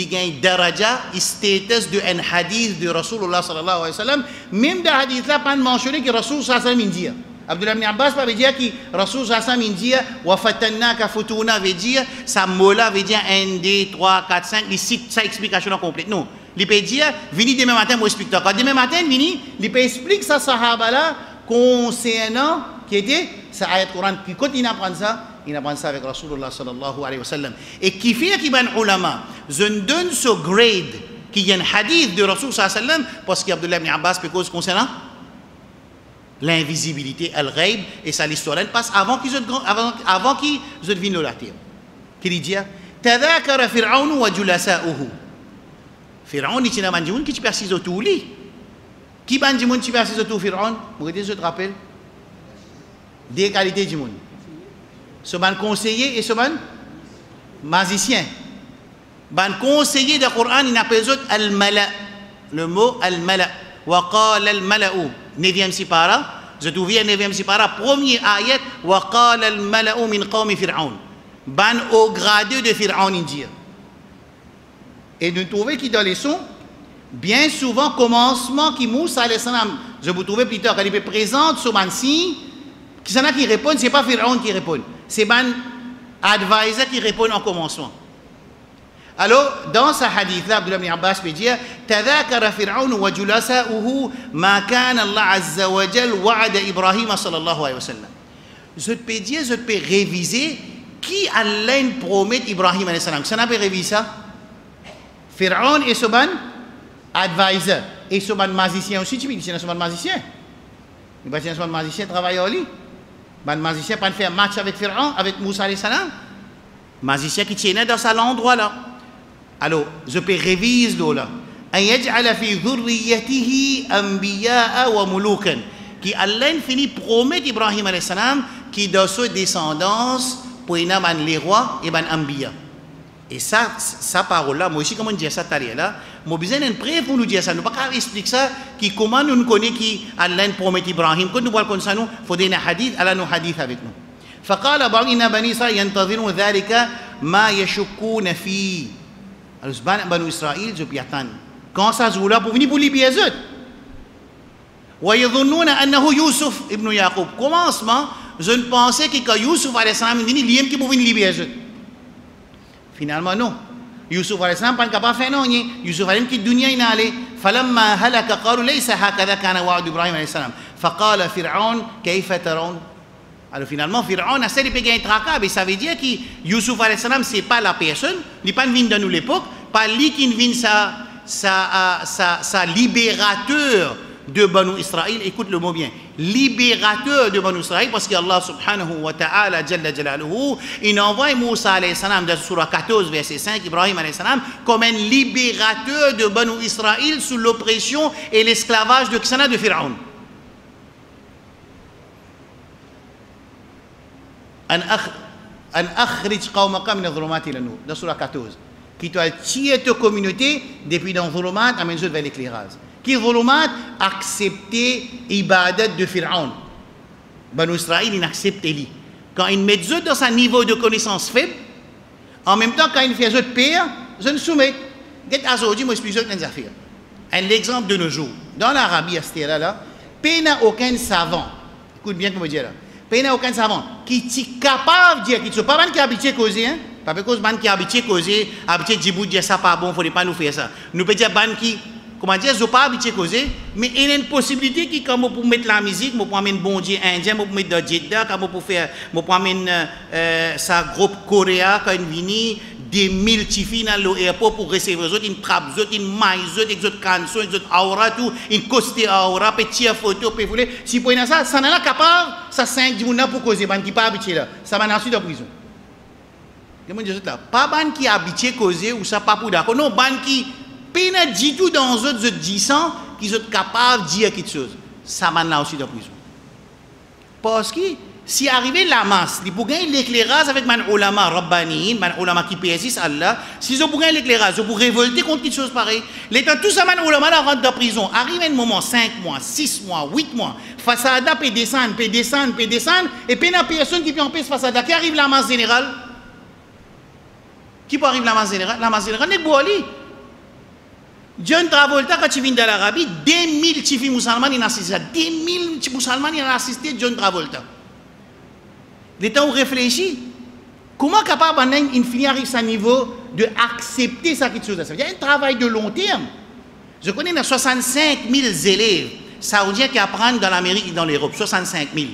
gagne daraja status de un hadith de Rasulullah sallallahu alayhi wa sallam même dans hadith là pas mentionné que Rasul sallallahu alayhi wa sallam dit. Abdullah ibn Abbas veut dire que Rasul sallallahu alayhi wa sallam dit wa fatannaka futuna veut dire ça mola veut dire 1 2 3 4 5 il cite sa explication complète non il peut dire vini demain matin moi explique toi quand demain matin vini il peut expliquer ça sahaba là concernant qui était ça ayat Coran qui continue à apprendre ça il apprend ça avec Rasulullah sallallahu alayhi wa sallam et qui fait qui ban ulama je donne ce grade qui y a un hadith de Rasul sallallahu alayhi wa sallam parce qu'Abdullah ibn Abbas peut cause concernant l'invisibilité, al-ghaib, et ça l'histoire passe avant qu'ils viennent la terre. Qu'il dit Tadhakara Fir'aun wa julasa'uhu. Fir'aun il tient un qui persiste autour lui. Qui ban du monde qui persiste autour Fir'aun? Vous je te rappelle des qualités du monde. Ce ban conseiller et ce ban magicien. Ban conseiller du Coran il appelle al-mala. Le mot al-mala. Wa qala al-mala'u. 9e sipara, je trouve 9e sipara, premier ayat, wa qala al-mala'u min qawmi Fir'aun. Ban au grade de Fir'aun india. Et nous trouvons qui dans les sons, Bien souvent, commencement qui Moussa alayhi salam, je vous trouvais plus tard, quand il présente ce man-ci, qui s'en a qui répondent, ce n'est pas Pharaon qui répond, c'est ban advisor qui répond en commencement. Alors, dans ce hadith-là, Abdullah ibn Abbas peut dire تذاكر فرعون وجلساؤه ما كان الله عز وجل وعد إبراهيم صلى الله عليه وسلم. Je peux dire, je peux réviser qui Allah promet Ibrahim alayhi salam. Ça n'a pas révisé ça? Pharaon et ce ban advisor. Et ce ban magicien aussi, tu peux dire, c'est ce ban magicien. Il va dire, ce ban magicien travaille au lit. Ban magicien pas faire un match avec Pharaon, avec Moussa alayhi salam. Magicien qui tient dans cet endroit-là. Alors, je peux réviser là. أن يجعل في ذريته أنبياء وملوكا. Qui Allah finit promettre Ibrahim alayhi salam qui dans sa descendance pour y avoir les rois et ban ambiya. Et ça, sa parole-là, moi aussi, comment dire ça, là, moi besoin d'une preuve pour nous dire ça. Nous ne pouvons pas expliquer ça, qui comment nous connaissons qui Allah promet Ibrahim. Quand nous parlons comme ça, nous, il faut donner un hadith, Allah nous hadith avec nous. فقال بعض إن بني إسرائيل ينتظرون ذلك ما يشكون فيه. Alors, Banu Israël, je peux attendre. Quand ça se roule pour venir pour libérer eux. ويظنون أنه يوسف ابن يعقوب. Commencement, je ne pensais que quand Youssouf alayhi salam est venu, il pour venir libérer eux. Finalement, non. Youssouf alayhi salam pas capable de faire non. Youssouf alayhi salam qui dunya il allé. فلما هلك قالوا ليس هكذا كان وعد إبراهيم عليه السلام. فقال فرعون كيف ترون. Alors finalement, Pharaon a essayé de payer un tracas, mais ça veut dire que Youssouf alayhi salam, ce n'est pas la personne, il n'est pas venu dans nous l'époque, pas lui qui vient sa libérateur de Banu Israël. Écoute le mot bien, libérateur de Banu Israël, parce que Allah subhanahu wa ta'ala, jalla jalaluhu, il envoie Moussa alayhi salam dans Surah 14, verset 5, Ibrahim alayhi salam, comme un libérateur de Banu Israël sous l'oppression et l'esclavage de Kisana de Pharaon. أن أخرج قومك من الظلمات إلى النور. Dans Surah 14. Qui doit tirer ta communauté depuis dans le zulumat, amène vers l'éclairage. Qui zulumat accepter ibadat de Pharaon. Banu Israël, il accepte lui. Quand il met eux dans un niveau de connaissance faible, en même temps, quand il fait eux de pire, je ne soumets. Get aujourd'hui, moi, explique une affaire. Un exemple de nos jours. Dans l'Arabie, à ce là, il n'y a aucun savant. Écoute bien comment dire là. Il n'y a aucun savant qui est capable de dire qu'il ne sont pas qui habitué à causer, hein? Pas parce que qui habitué à causer, habitué à dire que ça pas bon, il ne faut pas nous faire ça. Nous pouvons dire qui, comment dire, ils ne sont pas habitués à causer, mais il y a une possibilité qui, comme pour mettre la musique, pour mettre bon Dieu indien, pour mettre de Jeddah, pour faire, pour mettre sa groupe coréen quand il vient, des mille tifis dans l'aéroport pour recevoir les autres, une trappe, une maille, une autre canson, une autre aura, tout, une coste aura, petit photo, puis vous voulez, si vous voyez ça, ça n'est pas capable, ça 5 10 pour causer, ban qui pas habitué là, ça va ensuite en prison. Comment dire ça là? Pas ban qui habitué causer ou ça pas pour d'accord, non, ban qui peine dit tout dans eux autres 10 ans qui sont capables de dire quelque chose, ça va là aussi en prison. Parce que si arrivé la masse, il pour gagner l'éclairage avec man ulama rabbani, man ulama qui persiste Allah, si ils pour gagner l'éclairage, ils pour révolter contre quelque chose pareil. L'état tout ça man ulama là rentre dans prison, arrive un moment 5 mois, 6 mois, 8 mois, façade peut descendre, et puis il y a personne qui peut empêcher façade qui arrive la masse générale. Qui peut arriver la masse générale? La masse générale n'est pas ali. John Travolta quand il vient de l'Arabie, 2000 tifis musulmans il a assisté, 2000 musulmans il a assisté John Travolta. L'état où réfléchit, comment capable une fille arrive à ce niveau de accepter ça quelque chose? Ça veut dire un travail de long terme. Je connais 65 000 élèves saoudiens qui apprennent dans l'Amérique et dans l'Europe, 65 000.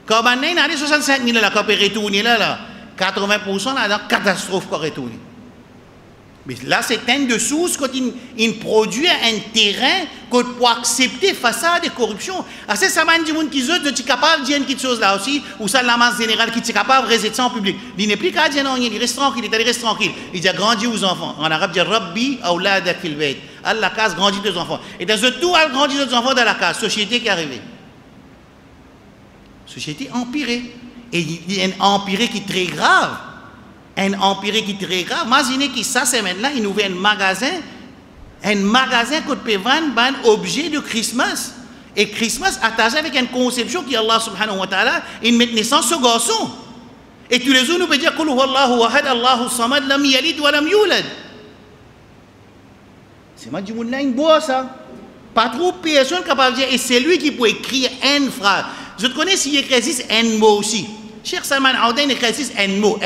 Quand on a 65 000 là, quand on retourne là, 80% là, dans catastrophe qu'on retourne. Mais là, c'est un de sources quand il produit un terrain pour accepter face à des corruptions. C'est ça, man, dit qui est capable de dire quelque chose là aussi, ou ça, la masse générale qui est capable de résister en public. Il n'est plus qu'à dire non, il reste tranquille, il reste tranquille. Il dit grandis aux enfants. En arabe, il dit Rabbi awladak fil bayt. Allah case grandit tes enfants. Et dans ce tout, elle grandit tes enfants dans la case. Société qui est arrivée. Société empirée. Et il y a un empiré qui est très grave. Un empiré qui est très grave. Imaginez que ça, c'est maintenant, il ouvre un magasin qui peut vendre un objet de Christmas. Et Christmas attaché avec une conception qui Allah subhanahu wa ta'ala, il met naissance au garçon. Et tous les jours, nous pouvons dire Qul huwallahu ahad, Allahu samad, lam yalid wa lam yulad. C'est moi du monde là, une bois ça. Pas trop personne capable de dire, et c'est lui qui peut écrire une phrase. Je te connais s'il écrit un mot aussi. Cheikh Salman Aouda, il écrit un mot.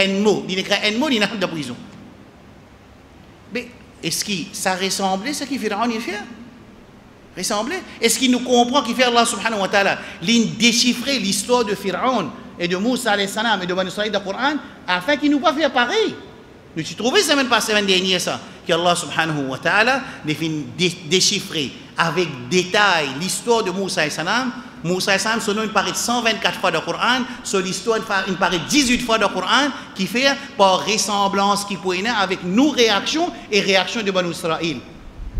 Il écrit un mot, il est de prison. Mais est-ce que ça ressemblait à ce qu'il Pharaon il fait? Ressemblait? Est-ce qu'il nous comprend qu'il fait Allah subhanahu wa ta'ala? Il déchiffrer l'histoire de Pharaon et de Moussa alayhi salam et de Banu Israël dans le Coran afin qu'il nous pas faire pareil. Nous avons trouvé semaine passée, semaine dernière, ça, qu'Allah subhanahu wa ta'ala fait déchiffrer avec détail l'histoire de Moussa alayhi salam. Moussa alayhi salam, son nom il paraît 124 fois dans le Coran, sur l'histoire il paraît 18 fois dans le Coran, qui fait par ressemblance qui peut être avec nos réactions et réactions de Banu Israël.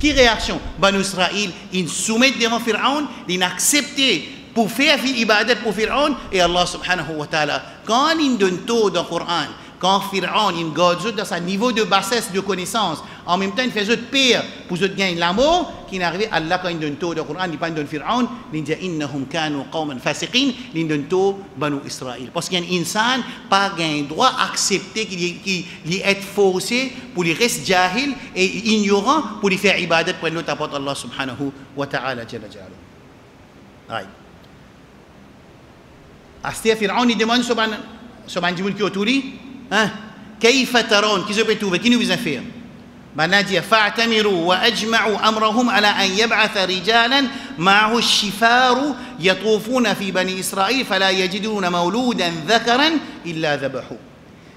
Qui réaction? Banu Israël, ils soumettent devant Pharaon, ils acceptent pour faire ibadat pour Pharaon, et Allah subhanahu wa ta'ala, quand il donne tout dans le Coran, quand Pharaon il garde dans sa niveau de bassesse de connaissance, en même temps il fait de pire pour gagner l'amour, qui n'arrive Allah quand il donne tout dans le Coran, il pas donne Pharaon, il dit innahum kanu qawman fasiqin, il donne tout Banu Israël. Parce qu'un insan pas gain droit accepter qu'il est forcé pour les rester jahil et ignorant pour lui faire ibadat pour l'autre apporte Allah subhanahu wa ta'ala jalla jalaluhu. Right. Astia Pharaon il demande sur Banjimoun qui autour hein كيف ترون كيف بتوبة كينو بزنفير بنادي فاعتمروا وأجمعوا أمرهم على أن يبعث رجالا معه الشفار يطوفون في بني إسرائيل فلا يجدون مولودا ذكرا إلا ذبحوا.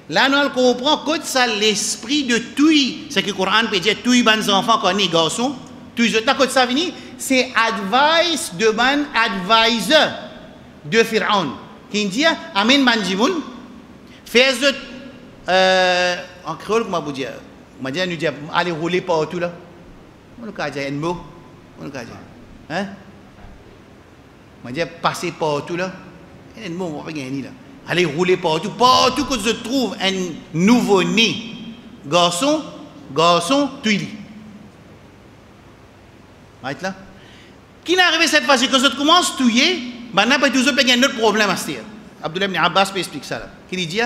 Là, nous comprenons que ça l'esprit de tuer, ce que le Coran peut dire, tuer les enfants quand ils sont garçons, tuer les autres, ça vient, c'est advice de ban advisor de Pharaon. Qui dit, Amen Banjimoun, fais en créole, comment vous dire? On dit, nous dit, allez rouler partout là. On a dit un mot. On a dit, hein? On dit, passer partout là. Un mot, on va gagner là. Allez rouler partout. Partout que je trouve un nouveau-né, garçon, tuili. Right là? Qui n'est arrivé cette fois-ci? Quand je commence à tuer, ben, on a toujours un autre problème à se dire. Abdullah ibn Abbas peut expliquer ça là. Qui dit?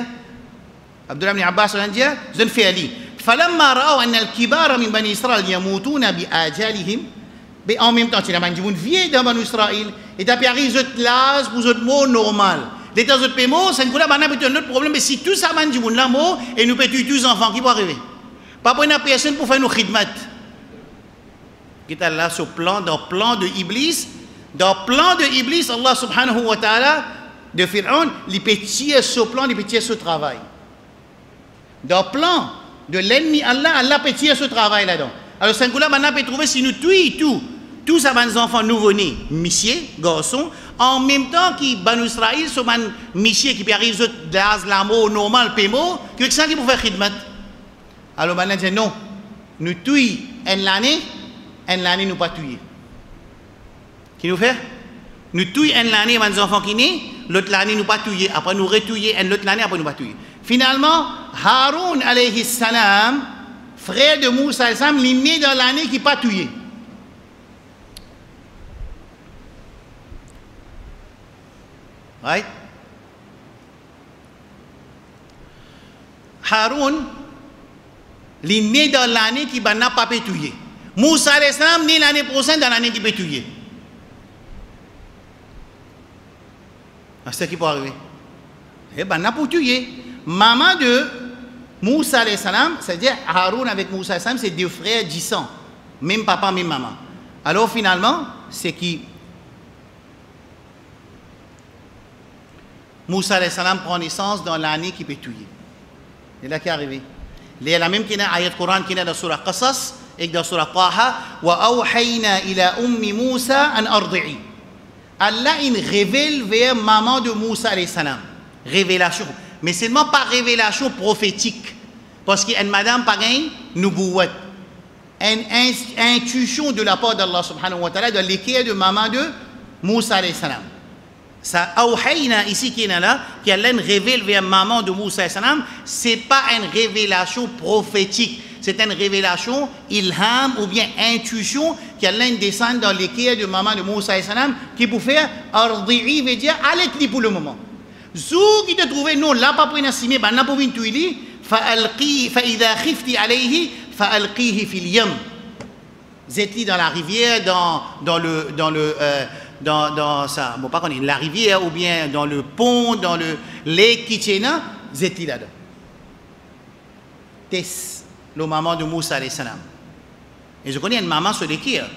عبد الله بن عباس رنجا زن فعلي فلما رأوا أن الكبار من بني إسرائيل يموتون بآجالهم en même temps c'est la manjimoun vieux dans Banu Israël et puis arrive autre classe pour autre mot normal les temps autres mots c'est quoi là maintenant un autre problème mais si tout ça manjimoun là mot et nous peut tuer tous enfants qui vont arriver pas pour une personne pour faire nos khidmat qui est là sur plan dans plan de Iblis Allah subhanahu wa ta'ala de Pharaon les petits sur plan les petits sur travail. Dans le plan de l'ennemi, Allah peut tirer ce travail là-dedans. Alors, c'est là maintenant peut trouver si nous tuons tous ces enfants nouveau-nés, messieurs, garçons, en même temps que Banu Israël, ce messieurs qui arrivent dans l'amour normal, pémo, que ça qui peut faire khidmat. Alors, maintenant, dit non, nous tuons une l'année, nous pas tuer. Qui nous fait? Nous tuons une l'année, les enfants qui naissent, l'autre l'année, nous pas tuer. Après, nous retouiller, l'autre l'année, après, nous pas tuer. Finalement, Haroun alayhi salam, frère de Moussa alayhi salam, il est né dans l'année qui n'a pas tué. Right? Haroun, il est né dans l'année qui n'a pas tué. Moussa alayhi salam, né l'année prochaine dans l'année qui peut tuer. C'est ce qui peut arriver. Eh ben, n'a pas tué. Maman de Moussa alayhi salam, c'est-à-dire Haroun avec Moussa alayhi salam, c'est deux frères distants, même papa, même maman. Alors finalement, c'est qui Moussa alayhi salam prend naissance dans l'année qui peut tuer. C'est là qui est arrivé. Il y a la même qui est dans l'ayat Coran qui est dans Surah Qasas et dans Surah Taha. Wa awhayna ila ummi Moussa an ardi'i. Allah il révèle vers maman de Moussa alayhi salam. Révélation. Mais seulement pas révélation prophétique. Parce qu'il y a une madame pas gagne, nubuwat. Une intuition de la part d'Allah subhanahu wa ta'ala dans l'équerre de maman de Moussa alayhi salam. Ça, awhayna ici qui est là, qui Allah révèle vers maman de Moussa alayhi salam, c'est pas une révélation prophétique. C'est une révélation, ilham ou bien intuition qui Allah descend dans l'équerre de maman de Moussa alayhi salam, qui pour faire ardi'i veut dire allez pour le moment. Zou qui te trouve non là pas pour une assimé ben là pour une tuili fa idha khifti alayhi fa alqihi fil yam Zetli dans la rivière, dans ça, bon, pas qu'on est la rivière ou bien dans le pont, dans le lake Kitchena, Zetli là-dedans. Tess, le maman de Moussa alayhi salam. Et je connais une maman sur l'équerre.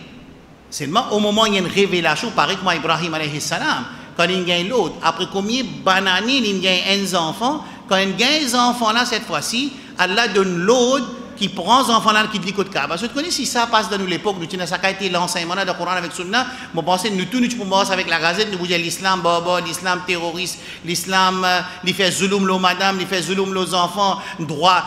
Seulement au moment où il y a une révélation, pareil comme Ibrahim alayhi salam, quand il gagne l'autre, après combien d'années il gagne un enfant, quand il gagne un enfant là cette fois-ci, Allah donne l'autre qui prend les enfants là qui dit côté Kaaba. Parce que tu connais si ça passe dans l'époque, nous ça a été l'enseignement de Coran avec Sunna, moi pensais nous tous nous pouvons avec la gazette nous dire l'islam baba, l'islam terroriste, l'islam il fait zulum les madame, il fait zulum les enfants, droit,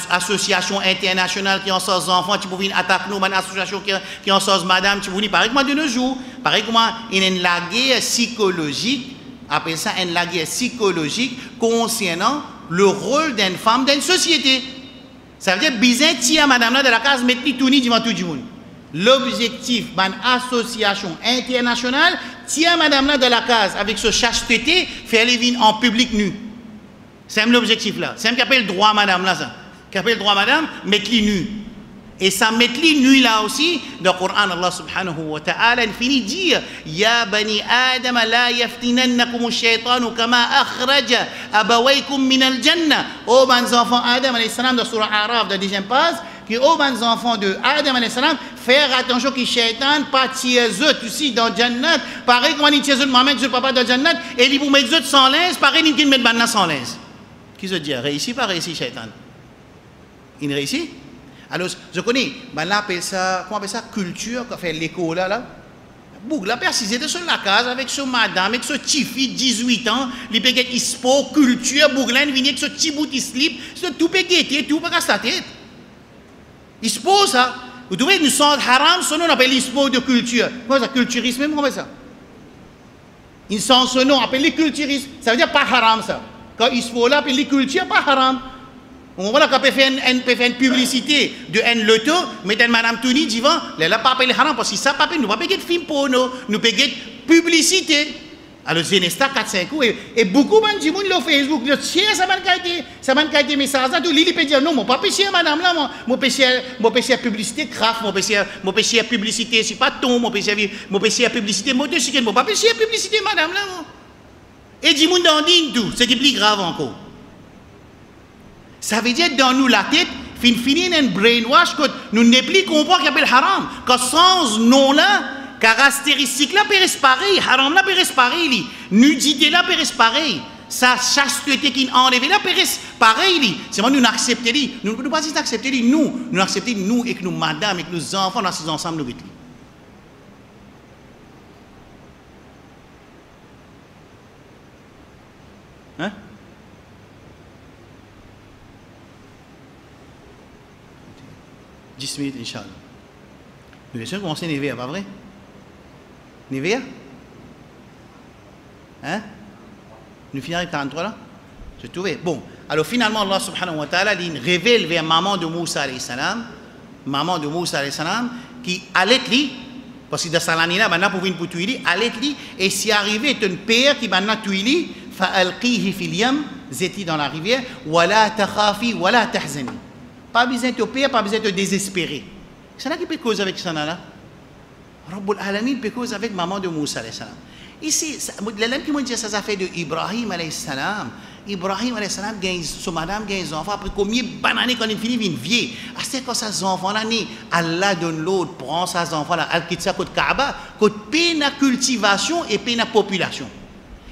association internationale qui en sort enfants, tu pouvais attaquer nous, association qui en sort madame, tu pouvais pareil comment de nos jours, pareil comment il y a une guerre psychologique, appelle ça une guerre psychologique concernant le rôle d'une femme dans une société. Ça veut dire bizarre tia madame là de la case mettre tout ni devant tout le monde. L'objectif d'une association internationale tia madame là de la case avec ce chasteté faire les vignes en public nu. C'est l'objectif là. C'est qui appelle droit madame là ça. Qui appelle droit madame mettre les nu. Et ça met les nuits là aussi, dans le Coran, Allah subhanahu wa ta'ala, il finit de dire Ya bani Adam, la yaftinannakum ash-shaytanu kama akhraja abawaykum min al-jannah. Oh, mes enfants, Adam alayhi salam, dans Surah Araf, dans la deuxième page, que oh, mes enfants de Adam alayhi salam, faire attention que shaitan pas tirer eux aussi dans le Jannat. Pareil, comme il tire eux, maman, que papa dans le Jannat, et il vous met eux sans linge, pareil, il met banna sans linge. Qui se dit réussi, pas réussi, shaitan? Il réussit? Alors, je connais, ben là, appelle ça, comment on appelle ça, culture, qu'on fait l'école là. Boug, la personne était sur la case avec ce madame, avec ce petit fille, 18 ans, il peut être sport, culture, boug, là, il vient avec ce petit bout de slip, tout peut guetter, tout peut casser la tête. Sport, ça. Vous trouvez, nous sommes haram, ce nom, on appelle sport de culture. Comment ça, culturisme, même, comment ça? Ils sont ce nom, on appelle les culturistes. Ça veut dire pas haram, ça. Quand ils se font là, appelle les cultures, pas haram. On voit qu'on peut faire une publicité de un loto, mais madame Touni dit, elle n'a pas appelé haram parce que ça pas nous pas payer de film porno, nous payer publicité. Alors Zenesta 4-5 ans et beaucoup de gens sur Facebook, le tiens ça m'a qualité message là, tout lui peut dire non, mon pas péché madame là, mon péché publicité craft, mon péché publicité c'est pas ton, mon péché publicité motocyclette, mon pas péché publicité madame là. Et dit moun dans din tout, c'est qui plus grave encore. Ça veut dire dans nous la tête, fini un brainwash que nous ne plus comprendre qu'il y a haram. Que sans nom là, caractéristique là peut pareil, haram là peut pareil, nudité là peut pareil, sa chasteté qui enlève là peut pareil. C'est moi nous n'acceptons pas, nous ne pas accepter nous acceptons nous et que nous madame et que nos enfants dans ces ensemble nous. Hein? 10 minutes, Inch'Allah. Nous laissons commencer Névéa, pas vrai? Névéa? Hein? Nous finissons avec 43 là? J'ai trouvé. Bon, alors finalement, Allah subhanahu wa ta'ala, il révèle vers maman de Moussa alayhi salam, qui allait lui, parce que dans sa langue là, maintenant pour venir pour tuer, allait lui, et si arrivé est un père qui maintenant tuer lui, fa'alqihi fil yam, zeti dans la rivière, wala takhafi, wala tahzani. Pas besoin de te perdre, pas besoin de te désespérer. C'est là qui peut causer avec ça là. Rabbul Alamin peut causer avec maman de Moussa alayhi salam. Ici, l'élève qui m'a dit ça fait de Ibrahim alayhi salam. Ibrahim alayhi salam gagne son madame gagne des enfants après combien d'années quand il finit une vie. C'est quand ces enfants là ni Allah donne l'autre prend ces enfants là al quitte ça côté Kaaba côté peine à cultivation et peine à population.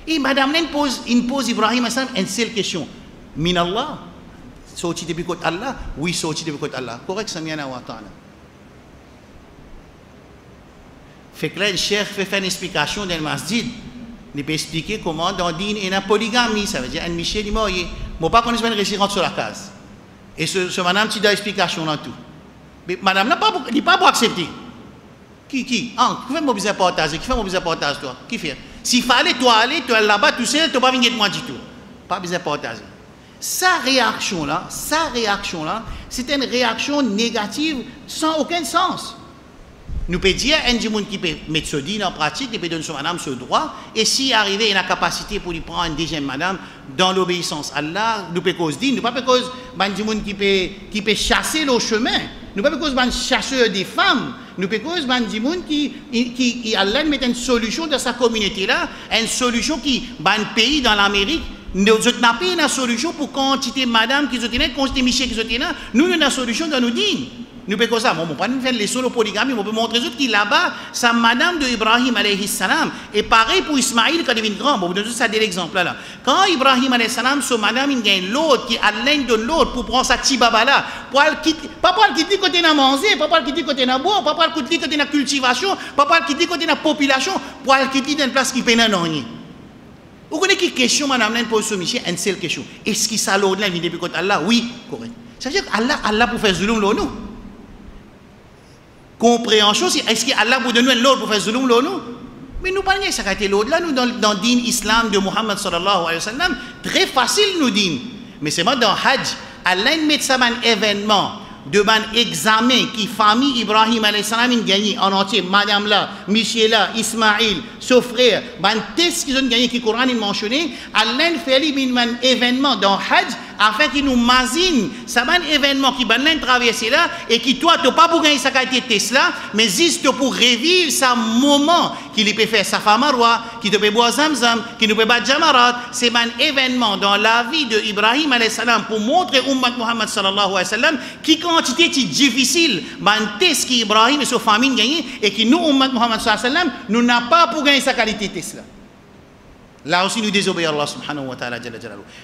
Et madame là pose Ibrahim alayhi salam une seule question. Min Allah sorti depuis côté Allah, oui sorti depuis côté Allah. Correct, Samiana wa ta'ala. Fait que là, le chef fait faire une explication dans le masjid. Il peut expliquer comment dans le din il y a une polygamie, ça veut dire un Michel il mort. Moi pas qu'on est réussi rentre sur la case. Et ce madame tu donnes explication dans tout. Mais madame n'a pas pour accepter. Qui ah, qui fait mon besoin partager, qui fait mon besoin partager toi? Qui fait? S'il fallait toi là-bas tout seul, tu pas venir de moi du tout. Pas besoin partager. Sa réaction là, c'est une réaction négative sans aucun sens. Nous pouvons dire un gens qui peut mettre ce din en pratique, qui peut donner son madame ce droit, et si arrivé, il a la capacité pour lui prendre une deuxième madame dans l'obéissance à Allah, nous pouvons cause din, nous pas cause un gens qui peut chasser le chemin, nous pas cause un chasseur des femmes nous pécons bandimoun qui Allah met une solution dans sa communauté là, une solution qui ban pays dans l'Amérique. Nous n'avons pas une solution pour quantité madame qui sont quantité Michel qui sont nous avons une solution dans nos dînes. Nous pouvons ça, bon, on ne peut pas faire les solos polygamie, on peut montrer aux autres qui là-bas, sa madame de Ibrahim alayhi salam, et pareil pour Ismaïl quand il devient grand, bon, vous donnez ça des exemples là. Quand Ibrahim alayhi salam, son madame, il gagne l'autre, qui a l'un de l'autre pour prendre sa petite baba là, pour aller quitter, pas pour aller quitter côté de manger, pas pour aller quitter côté de boire, pas pour aller quitter côté de cultivation, pas pour aller quitter côté de population, pour aller quitter dans une place qui peine à rien. Vous connaissez quelle question, madame, là, pour ce monsieur, une seule question. Est-ce qu'il s'est l'autre là, il depuis côté Allah? Oui, correct. Ça veut dire qu'Allah pour faire zulum là, nous. Compréhension, est-ce qu'Allah vous donne l'ordre pour faire zulum là, nous? Mais nous parlons, ça a été l'ordre là, nous, dans le din islam de Muhammad sallallahu alayhi wa sallam, très facile nous dit. Mais c'est moi dans Hajj, Allah met ça un événement, de un examen qui famille Ibrahim alayhi salam a gagné en entier, madame là, Michel là, Ismaïl, son frère, un test qu'ils ont gagné, qui Coran a mentionné, Allah fait un événement dans Hajj, afin qu'il nous mazine, ça un événement qui va traverser là, et qui toi, tu n'as pas pour gagner sa qualité test là, mais juste pour revivre ce moment qu'il peut faire sa marwa, qui te peut boire zamzam, qui nous peut battre jamarat, c'est un événement dans la vie de Ibrahim alayhi salam pour montrer Ummat Muhammad sallallahu alayhi wa sallam qui quantité est difficile, un test qui Ibrahim et sa famille gagné, et qui nous, Ummat Muhammad sallallahu alayhi wa sallam, nous n'avons pas pour gagner sa qualité test là. Là aussi, nous désobéissons Allah subhanahu wa ta'ala.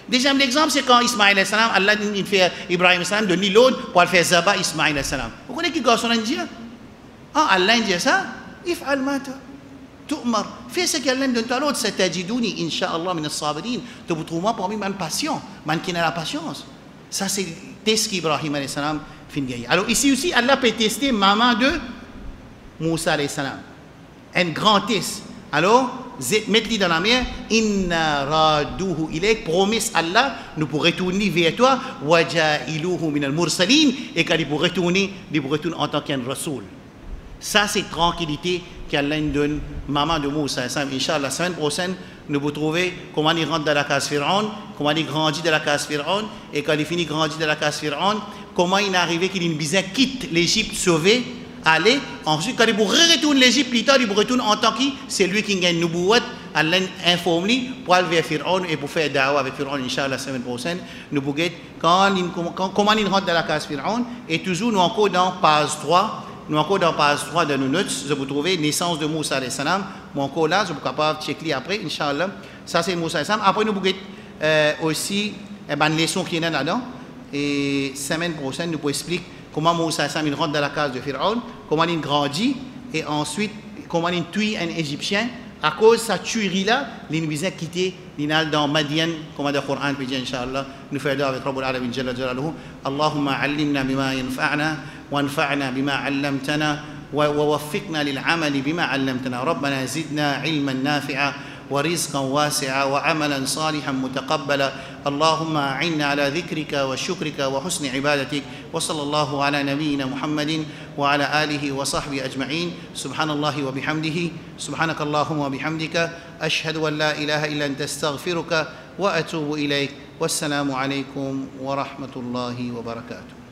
Deuxième exemple, c'est quand Ismaïl alayhi salam, Allah il fait Ibrahim alayhi salam de l'autre pour faire Zaba Ismaïl alayhi salam. Vous connaissez qui garçon indien? Ah, Allah dit ça? If'al mata. Tu'mar. Fais ce qu'Allah donne à l'autre. Satajidouni, insha'Allah, min as-sabirin. Tu vous trouves parmi les patients, qui n'a la patience. Ça, c'est le test qu'Ibrahim alayhi salam fin gagner. Alors, ici aussi, Allah peut tester maman de Moussa alayhi salam. Un grand test. Alors, mettez-le dans la mer, inna raduhu ilayk, promesse Allah, nous pourrons retourner vers toi, waja'iluhu min al-mursalin, et quand il pourra retourner en tant qu'un rasoul. Ça, c'est tranquillité qu'Allah nous donne, maman de Moussa. Inch'Allah, la semaine prochaine, nous vous trouver comment il rentre dans la case Pharaon, comment il grandit dans la case Pharaon, et quand il finit de grandir dans la case Pharaon, comment il est arrivé qu'il quitte l'Égypte sauvé. Allez, ensuite, quand il retourne l'Égypte, plus tard, il retourne en tant que c'est lui qui gagne Nubuwat, Allah informe pour aller vers Pharaon et pour faire dawa avec Pharaon, Inch'Allah, la semaine prochaine. Nous pouvons comment il rentre dans la case Pharaon, et toujours nous encore dans page 3, de nos notes, je vous trouvez naissance de Moussa alayhi salam, moi encore là, je suis capable de checker après, Inch'Allah. Ça c'est Moussa alayhi salam. Après, nous pouvons aussi une leçon qui est là-dedans, et semaine prochaine, nous pouvons expliquer comment Moussa il rentre dans la case de Pharaon, comment il grandit, et ensuite comment il tue un Égyptien. À cause de sa tuerie-là, il nous a quitté dans Madian, comme le Coran peut dire, Inch'Allah. Nous faisons avec Rabbul Alamin Jalla Jalaluhu. Allahumma allimna bima yanfa'na, wanfa'na bima 'allamtana, wa waffiqna lil 'amali bima 'allamtana. Rabbana zidna 'ilman nafi'a. ورزقا واسعا وعملا صالحا متقبلا اللهم أعنا على ذكرك وشكرك وحسن عبادتك وصلى الله على نبينا محمد وعلى آله وصحبه أجمعين سبحان الله وبحمده سبحانك اللهم وبحمدك أشهد أن لا إله إلا أنت استغفرك وأتوب إليك والسلام عليكم ورحمة الله وبركاته.